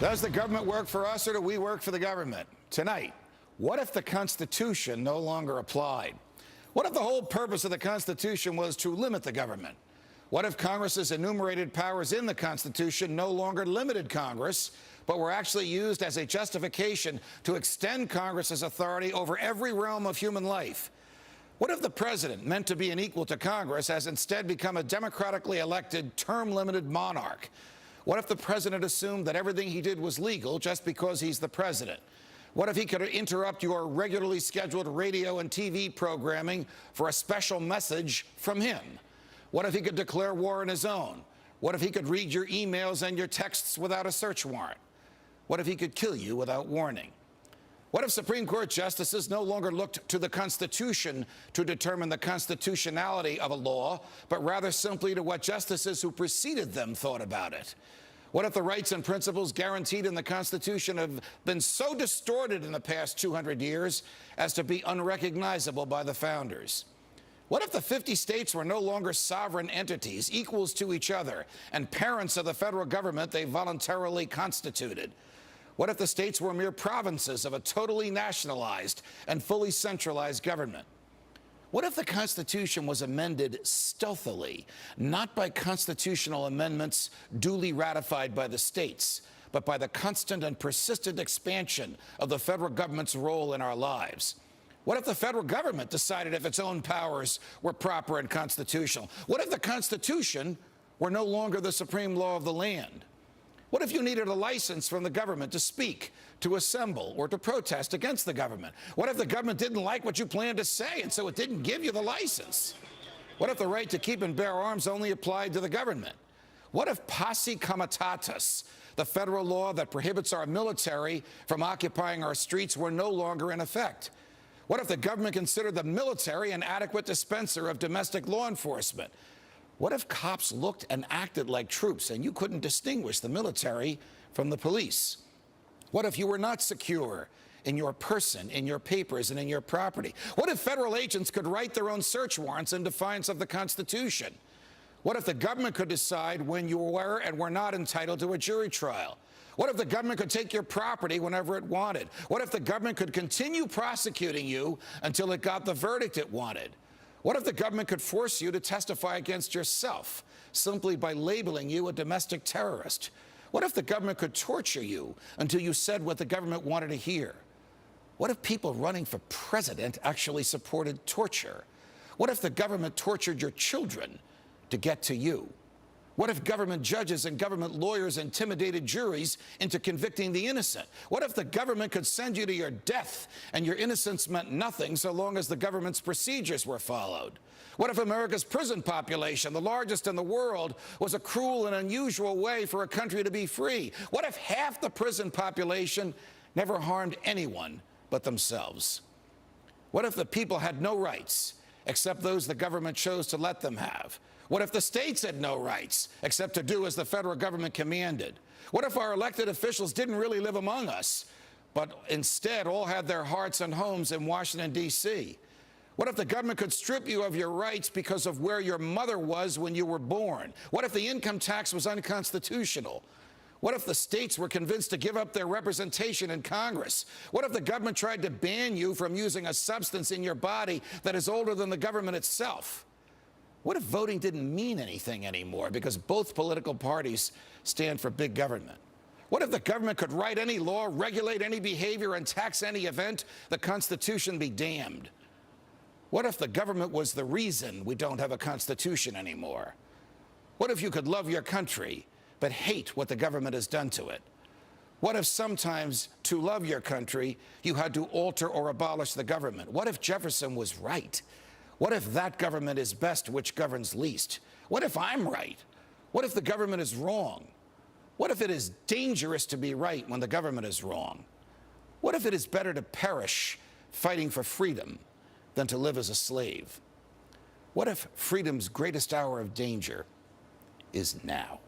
Does the government work for us or do we work for the government? Tonight, what if the Constitution no longer applied? What if the whole purpose of the Constitution was to limit the government? What if Congress's enumerated powers in the Constitution no longer limited Congress, but were actually used as a justification to extend Congress's authority over every realm of human life? What if the president, meant to be an equal to Congress, has instead become a democratically elected, term-limited monarch? What if the president assumed that everything he did was legal just because he's the president? What if he could interrupt your regularly scheduled radio and TV programming for a special message from him? What if he could declare war on his own? What if he could read your emails and your texts without a search warrant? What if he could kill you without warning? What if Supreme Court justices no longer looked to the Constitution to determine the constitutionality of a law, but rather simply to what justices who preceded them thought about it? What if the rights and principles guaranteed in the Constitution have been so distorted in the past 200 years as to be unrecognizable by the founders? What if the 50 states were no longer sovereign entities, equals to each other, and parents of the federal government they voluntarily constituted? What if the states were mere provinces of a totally nationalized and fully centralized government? What if the Constitution was amended stealthily, not by constitutional amendments duly ratified by the states, but by the constant and persistent expansion of the federal government's role in our lives? What if the federal government decided if its own powers were proper and constitutional? What if the Constitution were no longer the supreme law of the land? What if you needed a license from the government to speak, to assemble, or to protest against the government? What if the government didn't like what you planned to say, and so it didn't give you the license? What if the right to keep and bear arms only applied to the government? What if posse comitatus, the federal law that prohibits our military from occupying our streets, were no longer in effect? What if the government considered the military an adequate dispenser of domestic law enforcement? What if cops looked and acted like troops and you couldn't distinguish the military from the police? What if you were not secure in your person, in your papers, and in your property? What if federal agents could write their own search warrants in defiance of the Constitution? What if the government could decide when you were and were not entitled to a jury trial? What if the government could take your property whenever it wanted? What if the government could continue prosecuting you until it got the verdict it wanted? What if the government could force you to testify against yourself simply by labeling you a domestic terrorist? What if the government could torture you until you said what the government wanted to hear? What if people running for president actually supported torture? What if the government tortured your children to get to you? What if government judges and government lawyers intimidated juries into convicting the innocent? What if the government could send you to your death and your innocence meant nothing so long as the government's procedures were followed? What if America's prison population, the largest in the world, was a cruel and unusual way for a country to be free? What if half the prison population never harmed anyone but themselves? What if the people had no rights except those the government chose to let them have? What if the states had no rights except to do as the federal government commanded? What if our elected officials didn't really live among us, but instead all had their hearts and homes in Washington, D.C.? What if the government could strip you of your rights because of where your mother was when you were born? What if the income tax was unconstitutional? What if the states were convinced to give up their representation in Congress? What if the government tried to ban you from using a substance in your body that is older than the government itself? What if voting didn't mean anything anymore because both political parties stand for big government? What if the government could write any law, regulate any behavior, and tax any event? The Constitution be damned. What if the government was the reason we don't have a Constitution anymore? What if you could love your country but hate what the government has done to it? What if sometimes to love your country you had to alter or abolish the government? What if Jefferson was right? What if that government is best which governs least? What if I'm right? What if the government is wrong? What if it is dangerous to be right when the government is wrong? What if it is better to perish fighting for freedom than to live as a slave? What if freedom's greatest hour of danger is now?